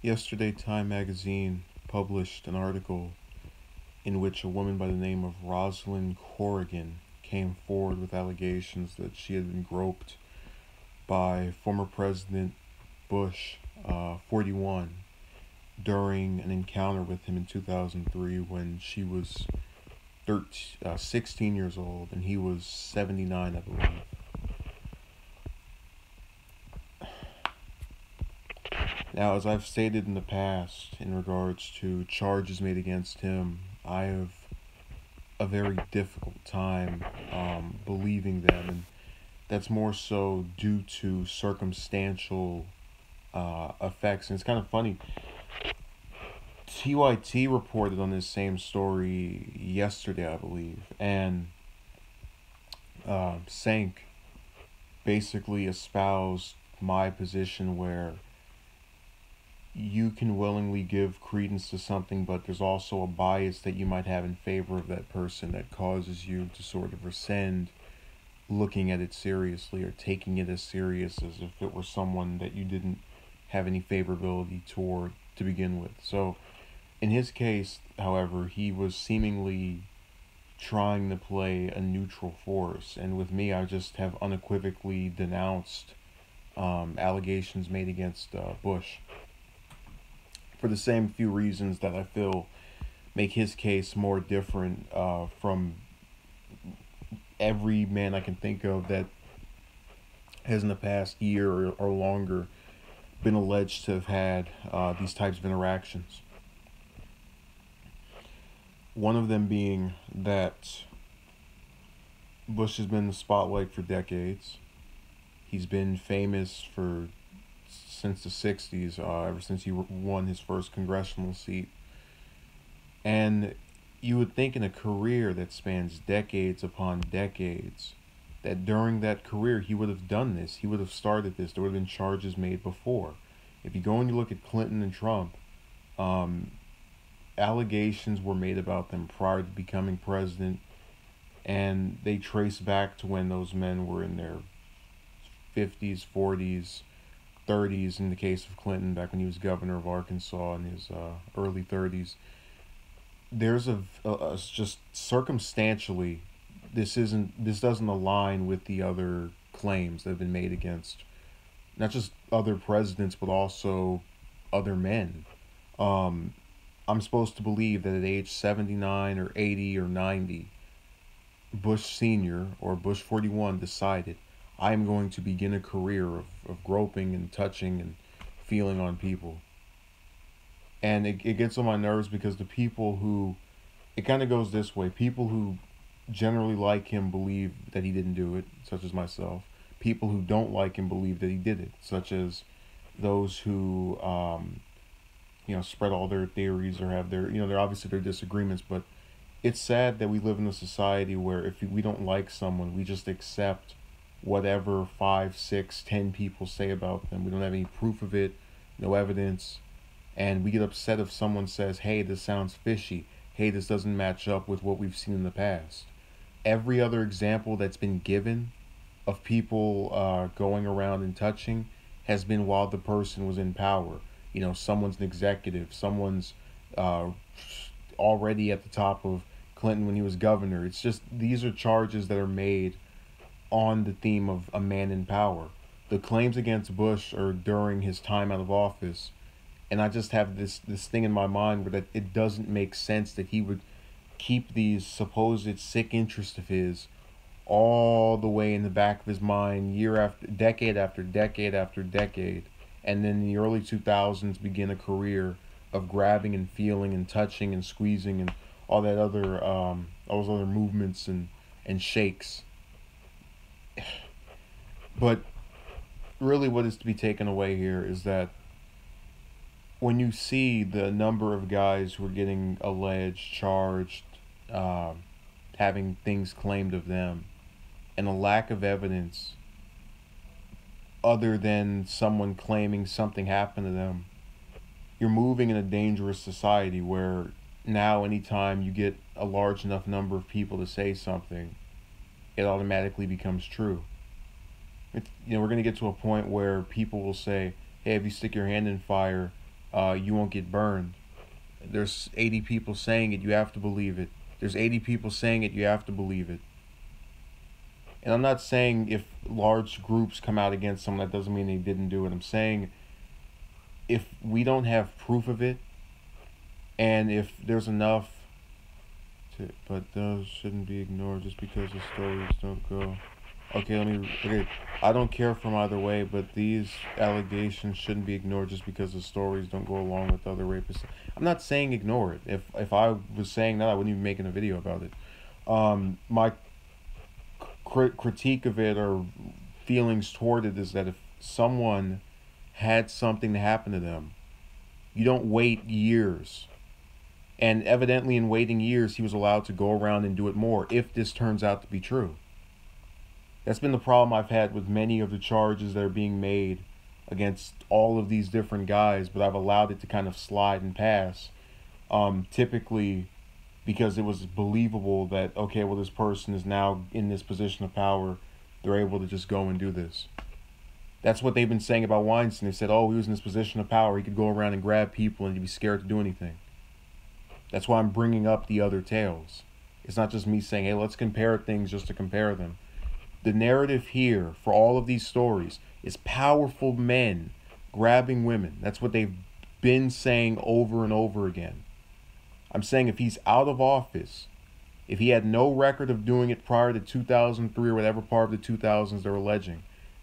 Yesterday, Time magazine published an article in which a woman by the name of Rosalind Corrigan came forward with allegations that she had been groped by former President Bush, 41, during an encounter with him in 2003 when she was 16 years old and he was 79, I believe. Now, as I've stated in the past in regards to charges made against him, I have a very difficult time believing them, and that's more so due to circumstantial effects. And it's kind of funny. TYT reported on this same story yesterday, I believe, and Sank basically espoused my position where you can willingly give credence to something, but there's also a bias that you might have in favor of that person that causes you to sort of rescind looking at it seriously or taking it as serious as if it were someone that you didn't have any favorability toward to begin with. So in his case, however, he was seemingly trying to play a neutral force, and with me, I just have unequivocally denounced allegations made against Bush for the same few reasons that I feel make his case more different from every man I can think of that has in the past year or longer been alleged to have had these types of interactions. One of them being that Bush has been in the spotlight for decades. He's been famous since the 60s, ever since he won his first congressional seat. And you would think in a career that spans decades upon decades, that during that career he would have done this, he would have started this, there would have been charges made before. If you go and you look at Clinton and Trump, allegations were made about them prior to becoming president, and they trace back to when those men were in their 50s, 40s, 30s, in the case of Clinton, back when he was governor of Arkansas in his early 30s. There's just circumstantially, this doesn't align with the other claims that have been made against not just other presidents but also other men. I'm supposed to believe that at age 79 or 80 or 90, Bush Sr. or Bush 41 decided, I am going to begin a career of groping and touching and feeling on people. And it gets on my nerves because the people who, it kind of goes this way, people who generally like him believe that he didn't do it, such as myself. People who don't like him believe that he did it, such as those who, spread all their theories or have their, they're obviously their disagreements, but it's sad that we live in a society where if we don't like someone, we just accept whatever 5, 6, 10 people say about them. We don't have any proof of it, no evidence, and we get upset if someone says, hey, this sounds fishy, hey, this doesn't match up with what we've seen in the past. Every other example that's been given of people going around and touching has been while the person was in power. Someone's an executive, someone's already at the top of Clinton when he was governor. It's just, these are charges that are made on the theme of a man in power. The claims against Bush are during his time out of office, and I just have this thing in my mind where that it doesn't make sense that he would keep these supposed sick interests of his all the way in the back of his mind, year after decade after decade after decade, and then in the early 2000s begin a career of grabbing and feeling and touching and squeezing and all that other all those other movements and shakes. But really what is to be taken away here is that when you see the number of guys who are getting alleged, charged, having things claimed of them, and a lack of evidence other than someone claiming something happened to them, you're moving in a dangerous society where now anytime you get a large enough number of people to say something, it automatically becomes true. We're going to get to a point where people will say, hey, if you stick your hand in fire, you won't get burned. There's 80 people saying it, you have to believe it. There's 80 people saying it, you have to believe it. And I'm not saying if large groups come out against someone, that doesn't mean they didn't do it. I'm saying if we don't have proof of it, and if there's enough but those shouldn't be ignored just because the stories don't go. Okay, I don't care from either way, but these allegations shouldn't be ignored just because the stories don't go along with other rapists. I'm not saying ignore it. If I was saying that, I wouldn't even be making a video about it. My critique of it or feelings toward it is that if someone had something to happen to them, you don't wait years. And evidently in waiting years, he was allowed to go around and do it more if this turns out to be true. That's been the problem I've had with many of the charges that are being made against all of these different guys, but I've allowed it to kind of slide and pass. Typically because it was believable that, okay, well, this person is now in this position of power. They're able to just go and do this. That's what they've been saying about Weinstein. They said, oh, he was in this position of power. He could go around and grab people and he'd be scared to do anything. That's why I'm bringing up the other tales. It's not just me saying, hey, let's compare things just to compare them. The narrative here for all of these stories is powerful men grabbing women. That's what they've been saying over and over again. I'm saying if he's out of office, if he had no record of doing it prior to 2003 or whatever part of the 2000s they're alleging,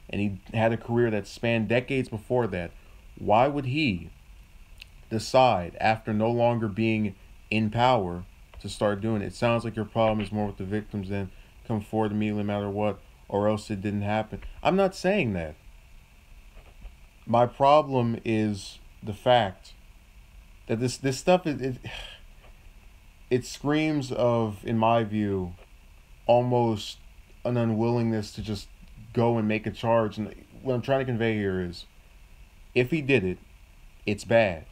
and he had a career that spanned decades before that, why would he decide after no longer being in power to start doing it? It sounds like your problem is more with the victims than come forward immediately no matter what, or else it didn't happen. I'm not saying that. My problem is the fact that this stuff it screams of, in my view, almost an unwillingness to just go and make a charge. And what I'm trying to convey here is, if he did it, it's bad.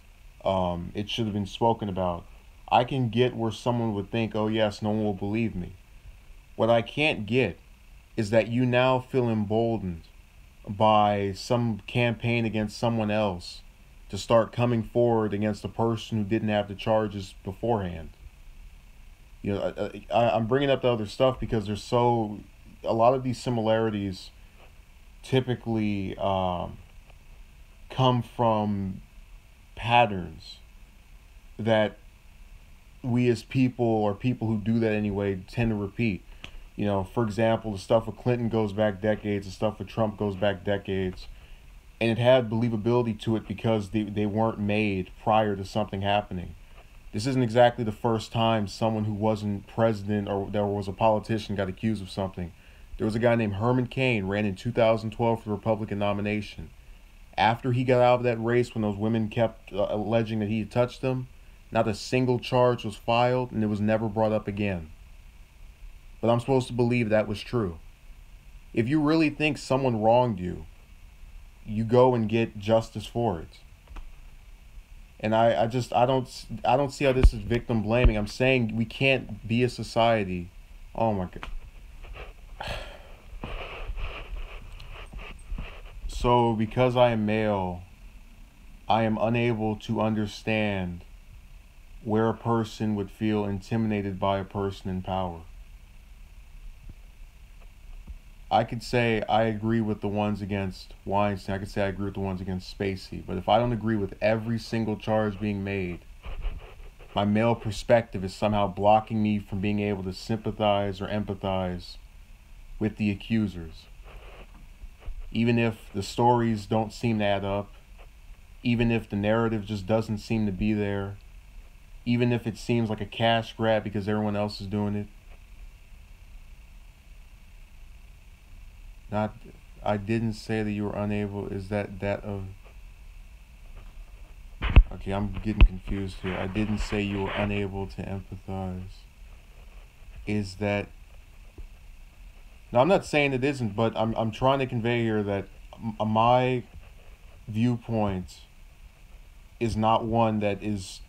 It should have been spoken about. I can get where someone would think, oh yes, no one will believe me. What I can't get is that you now feel emboldened by some campaign against someone else to start coming forward against a person who didn't have the charges beforehand. You know, I'm bringing up the other stuff because there's a lot of these similarities typically come from patterns that we as people, or people who do that anyway, tend to repeat. You know, for example, the stuff with Clinton goes back decades, the stuff with Trump goes back decades, and it had believability to it because they weren't made prior to something happening. This isn't exactly the first time someone who wasn't president or that was a politician got accused of something. There was a guy named Herman Cain, ran in 2012 for the Republican nomination. After he got out of that race, when those women kept alleging that he had touched them, not a single charge was filed, and it was never brought up again. But I'm supposed to believe that was true. If you really think someone wronged you, you go and get justice for it. And I don't see how this is victim blaming. I'm saying we can't be a society. Oh my God. So because I am male, I am unable to understand where a person would feel intimidated by a person in power. I could say I agree with the ones against Weinstein. I could say I agree with the ones against Spacey. But if I don't agree with every single charge being made, my male perspective is somehow blocking me from being able to sympathize or empathize with the accusers. Even if the stories don't seem to add up, even if the narrative just doesn't seem to be there, even if it seems like a cash grab because everyone else is doing it. I didn't say that you were unable. Is that of... Okay, I'm getting confused here. I didn't say you were unable to empathize. Is that... No, I'm not saying it isn't, but I'm trying to convey here that my viewpoint is not one that is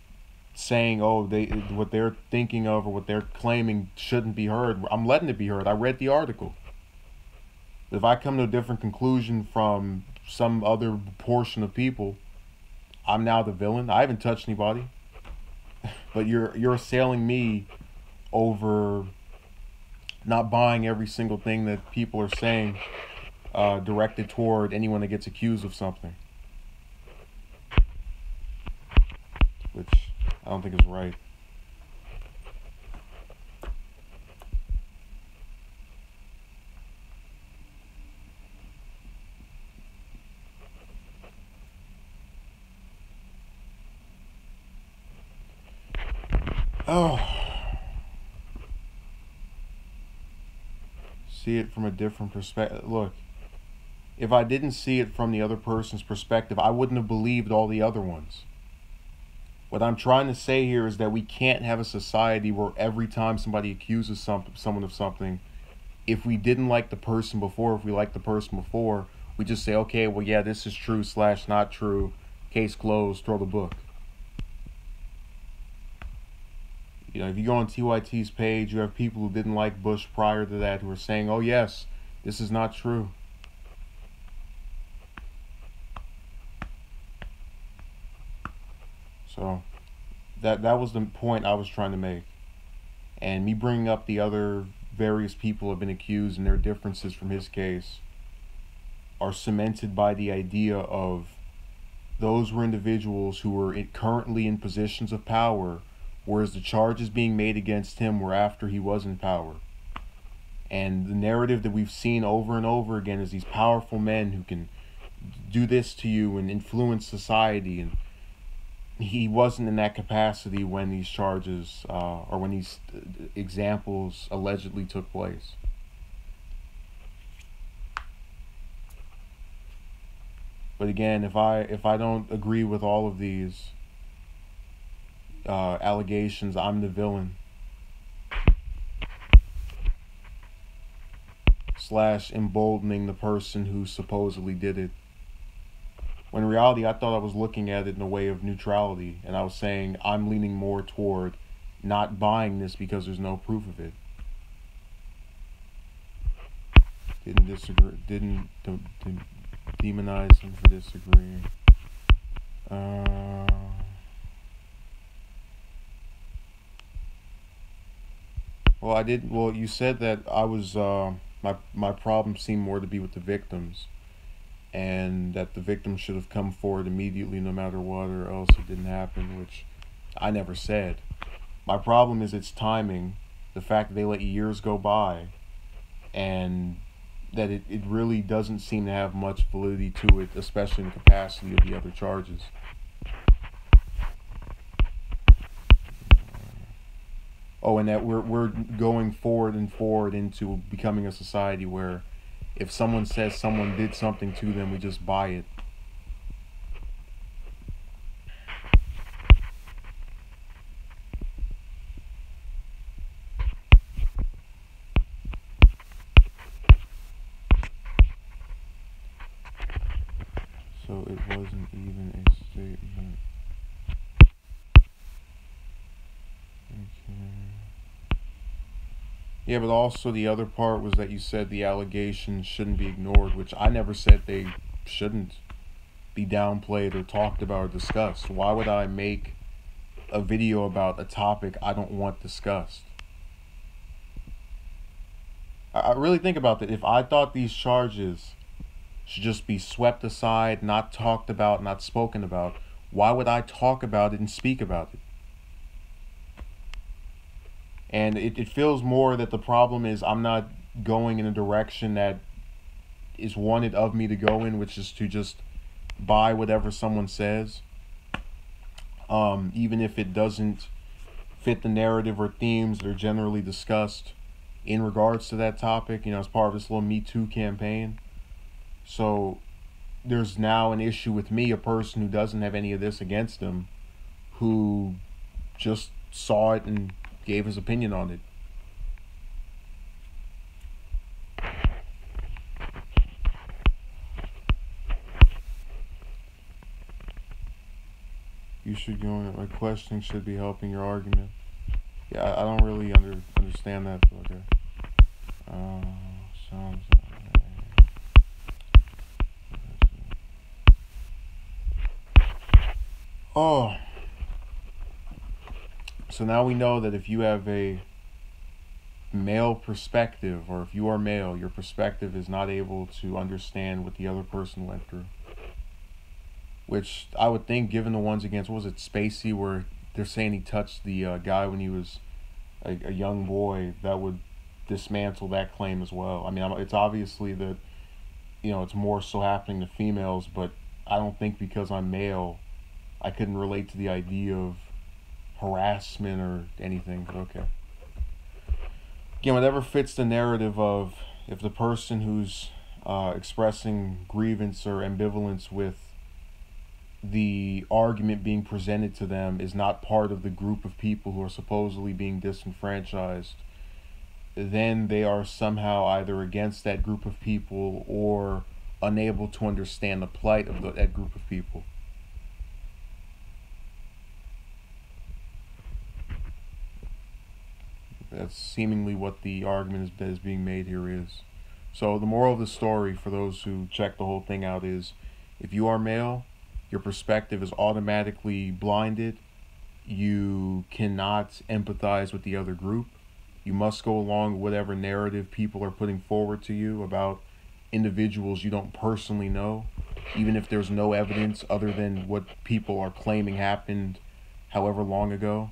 saying, oh, what they're thinking of or what they're claiming shouldn't be heard. I'm letting it be heard. I read the article. If I come to a different conclusion from some other portion of people, I'm now the villain. I haven't touched anybody, but you're assailing me over not buying every single thing that people are saying directed toward anyone that gets accused of something, which I don't think is right. Oh, see it from a different perspective. Look, if I didn't see it from the other person's perspective, I wouldn't have believed all the other ones. What I'm trying to say here is that we can't have a society where every time somebody accuses someone of something, if we didn't like the person before, if we liked the person before, we just say, okay, well, yeah, this is true / not true, case closed, throw the book. You know, if you go on TYT's page, you have people who didn't like Bush prior to that who are saying, oh, yes, this is not true. So that was the point I was trying to make. And me bringing up the other various people who have been accused and their differences from his case are cemented by the idea of those were individuals who were currently in positions of power, whereas the charges being made against him were after he was in power. And the narrative that we've seen over and over again is these powerful men who can do this to you and influence society, and he wasn't in that capacity when these charges or when these examples allegedly took place. But again, if I don't agree with all of these allegations, I'm the villain / emboldening the person who supposedly did it. When in reality, I thought I was looking at it in a way of neutrality, and I was saying I'm leaning more toward not buying this because there's no proof of it. Didn't disagree. Didn't demonize him for disagreeing. Well, I did. Well, you said that I was my problem seemed more to be with the victims, and that the victims should have come forward immediately, no matter what, or else it didn't happen. Which I never said. My problem is its timing, the fact that they let years go by, and that it really doesn't seem to have much validity to it, especially in the capacity of the other charges. Oh, and that we're going forward into becoming a society where if someone says someone did something to them, we just buy it. So it wasn't even a statement. Okay. Yeah, but also the other part was that you said the allegations shouldn't be ignored, which I never said they shouldn't be downplayed or talked about or discussed. Why would I make a video about a topic I don't want discussed? I really think about that. If I thought these charges should just be swept aside, not talked about, not spoken about, why would I talk about it and speak about it? And it feels more that the problem is I'm not going in a direction that is wanted of me to go in, which is to just buy whatever someone says, even if it doesn't fit the narrative or themes that are generally discussed in regards to that topic, as part of this little Me Too campaign. So there's now an issue with me, a person who doesn't have any of this against him, who just saw it and gave his opinion on it. You should go in. My questioning should be helping your argument. Yeah, I don't really understand that. Okay. Sounds Oh, so now we know that if you have a male perspective, or if you are male, your perspective is not able to understand what the other person went through. Which I would think, given the ones against, what was it, Spacey, where they're saying he touched the guy when he was a young boy, that would dismantle that claim as well. I mean, it's obviously that, it's more so happening to females, but I don't think because I'm male, I couldn't relate to the idea of harassment or anything, but okay. Again, whatever fits the narrative of if the person who's expressing grievance or ambivalence with the argument being presented to them is not part of the group of people who are supposedly being disenfranchised, then they are somehow either against that group of people or unable to understand the plight of that group of people. That's seemingly what the argument that is being made here is. So the moral of the story, for those who check the whole thing out, is if you are male, your perspective is automatically blinded. You cannot empathize with the other group. You must go along with whatever narrative people are putting forward to you about individuals you don't personally know, even if there's no evidence other than what people are claiming happened however long ago.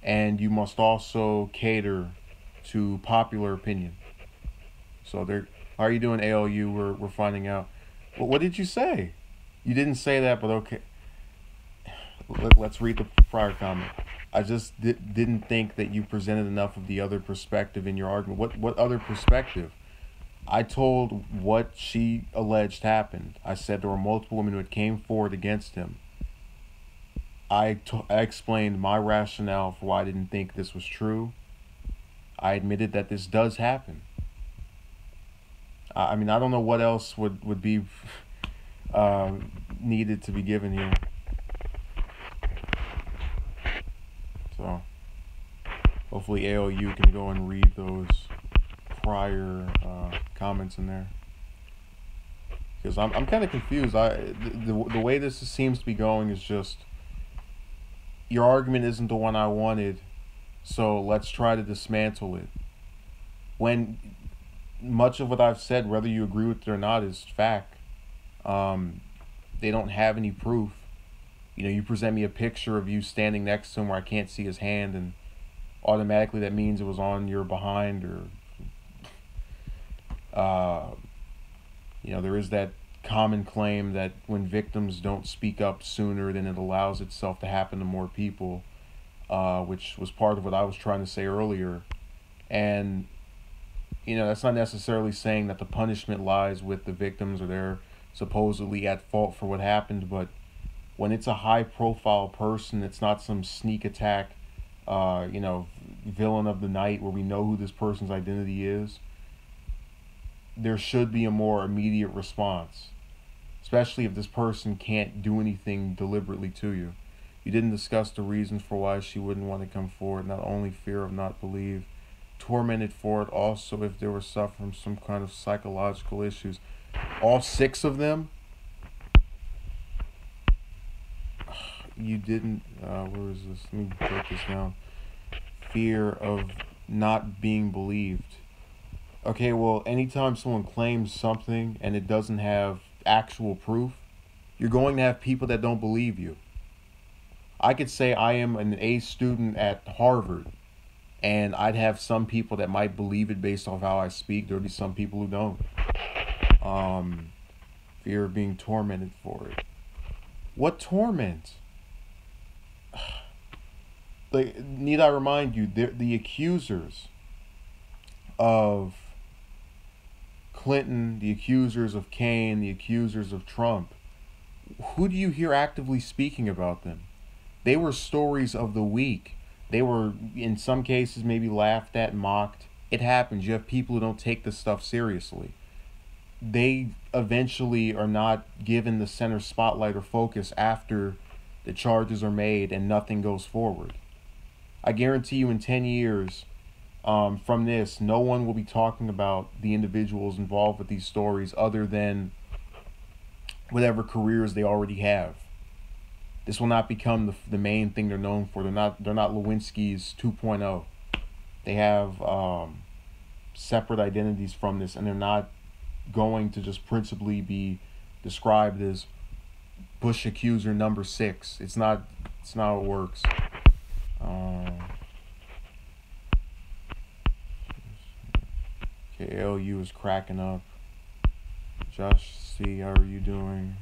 And you must also cater to popular opinion. So how are you doing, ALU? We're finding out. Well, what did you say? You didn't say that, but okay. Let's read the prior comment. I just didn't think that you presented enough of the other perspective in your argument. What other perspective? I told what she alleged happened. I said there were multiple women who had came forward against him. I explained my rationale for why I didn't think this was true. I admitted that this does happen. I mean, I don't know what else would be needed to be given here. So, hopefully ALU can go and read those prior comments in there. Because I'm kind of confused. The way this seems to be going is just, your argument isn't the one I wanted, so let's try to dismantle it. When much of what I've said, whether you agree with it or not, is fact. They don't have any proof. You present me a picture of you standing next to him where I can't see his hand, and automatically that means it was on your behind, or there is that common claim that when victims don't speak up sooner, then it allows itself to happen to more people, which was part of what I was trying to say earlier. And that's not necessarily saying that the punishment lies with the victims or they're supposedly at fault for what happened, but when it's a high profile person, it's not some sneak attack, villain of the night where we know who this person's identity is. There should be a more immediate response, especially if this person can't do anything deliberately to you. You didn't discuss the reasons for why she wouldn't want to come forward. Not only fear of not believe, tormented for it, also if they were suffering some kind of psychological issues. All 6 of them? You didn't, where is this? Let me break this down. Fear of not being believed. Okay, well, anytime someone claims something and it doesn't have actual proof, you're going to have people that don't believe you. I could say I am an A student at Harvard, and I'd have some people that might believe it based off how I speak. There'll be some people who don't. Fear of being tormented for it. What torment? Need I remind you, the accusers of Clinton, the accusers of Kane, the accusers of Trump, who do you hear actively speaking about them? They were stories of the week. They were, in some cases, maybe laughed at, mocked. It happens. You have people who don't take this stuff seriously. They eventually are not given the center spotlight or focus after the charges are made and nothing goes forward. I guarantee you in 10 years from this, no one will be talking about the individuals involved with these stories other than whatever careers they already have. This will not become the main thing they're known for. They're not Lewinsky's 2.0. They have separate identities from this, and they're not going to just principally be described as Bush accuser number 6. It's not. It's not how it works. Okay, LU is cracking up. Josh C, how are you doing?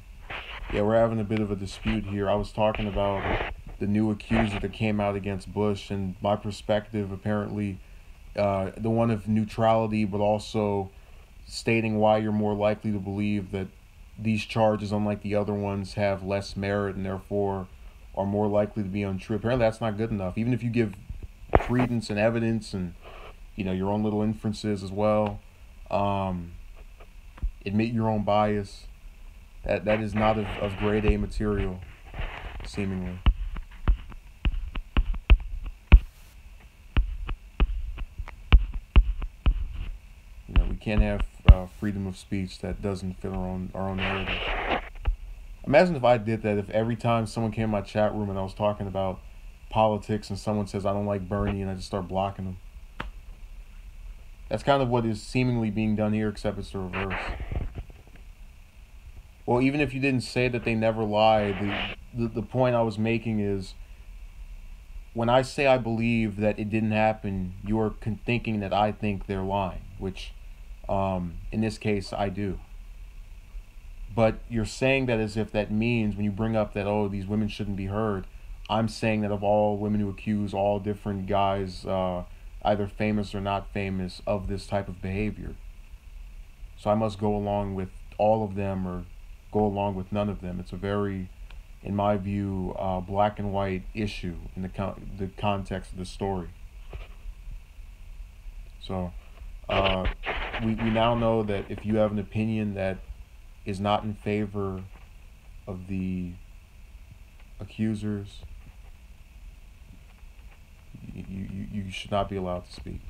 Yeah, we're having a bit of a dispute here. I was talking about the new accuser that came out against Bush, and my perspective apparently, the one of neutrality, but also stating why you're more likely to believe that these charges, unlike the other ones, have less merit and therefore are more likely to be untrue. Apparently, that's not good enough. Even if you give credence and evidence and your own little inferences as well, admit your own bias. That is not of grade A material, seemingly. We can't have freedom of speech that doesn't fit our own narrative. Imagine if I did that. If every time someone came in my chat room and I was talking about politics and someone says I don't like Bernie and I just start blocking them. That's kind of what is seemingly being done here, except it's the reverse. Well, even if you didn't say that they never lie, the point I was making is, when I say I believe that it didn't happen, you're thinking that I think they're lying, which in this case I do. But you're saying that as if that means, when you bring up that, oh, these women shouldn't be heard, I'm saying that of all women who accuse all different guys, either famous or not famous, of this type of behavior. So I must go along with all of them or go along with none of them. It's a very, in my view, black and white issue in the context of the story. So we now know that if you have an opinion that is not in favor of the accusers, you should not be allowed to speak.